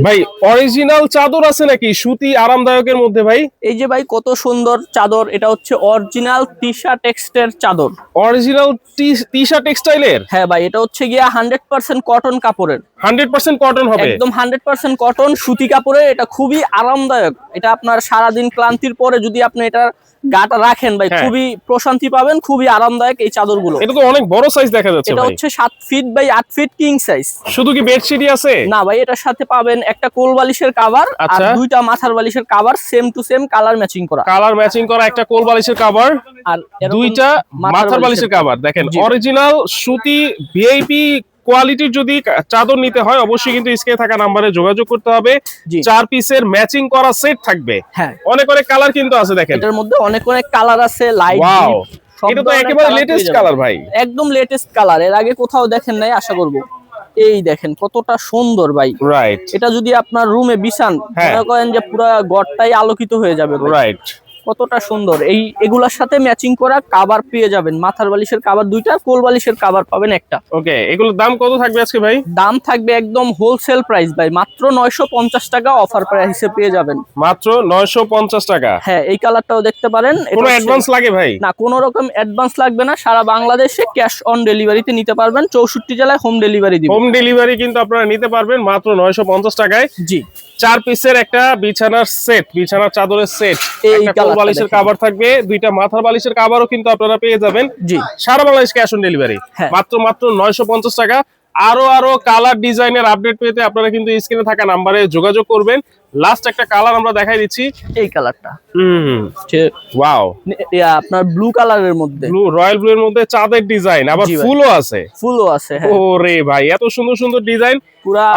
ভাই অরিজিনাল চাদর আছে নাকি সুতি আরামদায়কের মধ্যে ভাই? এই যে ভাই কত সুন্দর চাদর, এটা হচ্ছে অরিজিনাল তিশা টেক্সটের চাদর। অরিজিনাল তিশা টেক্সটাইলের? হ্যাঁ ভাই, এটা হচ্ছে গিয়া 100% কটন কাপড়ের। 100% কটন হবে? একদম 100% কটন সুতি কাপড়ের। এটা খুবই আরামদায়ক। এটা আপনার সারাদিন ক্লান্তির পরে যদি আপনি এটার গাটা রাখেন ভাই, খুবই প্রশান্তি পাবেন, খুবই আরামদায়ক এই চাদরগুলো। এটা তো অনেক বড় সাইজ দেখা যাচ্ছে এটা ভাই। হচ্ছে 7 feet by 8 feet king size. শুধু কি বেডশিটই আছে? না ভাই, এটার সাথে পাবেন একটা কোল বালিশের কভার আর দুইটা মাথার বালিশের cover, same to same colour matching করা। কালার ম্যাচিং করা একটা কোল বালিশের কভার আর দুইটা মাথার বালিশের কভার। দেখেন অরিজিনাল সুতি ভিআইপি কোয়ালিটির যদি চাদর নিতে হয় অবশ্যই কিন্তু স্ক্রিনে থাকা নম্বরে যোগাযোগ করতে হবে। 4 পিসের ম্যাচিং করা সেট থাকবে। হ্যাঁ, অনেক অনেক কালার কিন্তু আছে। দেখেন এটার মধ্যে অনেক অনেক কালার আছে। লাইট এটা তো একেবারে লেটেস্ট কালার ভাই, একদম লেটেস্ট কালার। এর আগে কোথাও দেখেন নাই আশা করব। এই দেখেন কতটা সুন্দর ভাই। রাইট, এটা যদি আপনার রুমে বিছান, মনে করেন যে পুরো ঘরটাই আলোকিত হয়ে যাবে। রাইট, কতটা সুন্দর। এগুলোর সাথে ম্যাচিং করা কভার পেয়ে যাবেন। মাথার বালিশের কভার দুইটা, কোল বালিশের কভার পাবেন একটা। ওকে, এগুলোর দাম কত থাকবে আজকে ভাই? দাম থাকবে একদম হোলসেল প্রাইস ভাই, মাত্র 950 টাকা অফার প্রাইসে পেয়ে যাবেন। মাত্র 950 টাকা? হ্যাঁ, এই কালারটাও দেখতে পারেন। কোনো অ্যাডভান্স লাগে ভাই? না, কোনো রকম অ্যাডভান্স লাগবে না। সারা বাংলাদেশে ক্যাশ অন ডেলিভারিতে নিতে পারবেন। 64 জেলায় হোম ডেলিভারি দিব। হোম ডেলিভারি কিন্তু আপনারা নিতে পারবেন মাত্র 950 টাকায়। জি, 4 পিসের একটা বিছানার সেট, বিছানার চাদরের সেট, একটা কোল বালিশের কভার থাকবে, দুইটা মাথার বালিশের কভারও কিন্তু আপনারা পেয়ে যাবেন। জি, সারা বাংলাদেশ ক্যাশ অন ডেলিভারি। মাত্র 950 টাকা। আরো কালার ডিজাইনের আপডেট পেতে আপনারা কিন্তু স্ক্রিনে থাকা নম্বরে যোগাযোগ করবেন। লাস্ট একটা কালার আমরা দেখাই দিচ্ছি, এই কালারটা। ওয়াও, আপনার ব্লু কালারের মধ্যে, ব্লু, রয়্যাল ব্লু এর মধ্যে চাঁদের ডিজাইন, আবার ফুলও আছে। ফুলও আছে। ওরে ভাই, এত সুন্দর সুন্দর ডিজাইন।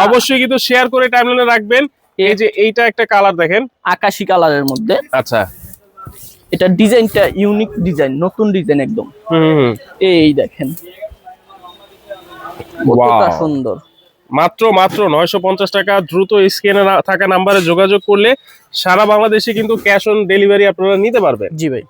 অবশ্যই কিন্তু শেয়ার করে টাইমলাইনে রাখবেন। এই যে এইটা একটা কালার দেখেন, আকাশী কালারের মধ্যে। আচ্ছা, এটা ডিজাইনটা ইউনিক ডিজাইন, নতুন ডিজাইন একদম। এই দেখেন কতটা সুন্দর। মাত্র 950 টাকা। দ্রুত স্ক্রিনে থাকা নম্বরে যোগাযোগ করলে সারা বাংলাদেশে কিন্তু ক্যাশ অন ডেলিভারি আপনারা নিতে পারবেন। জি ভাই।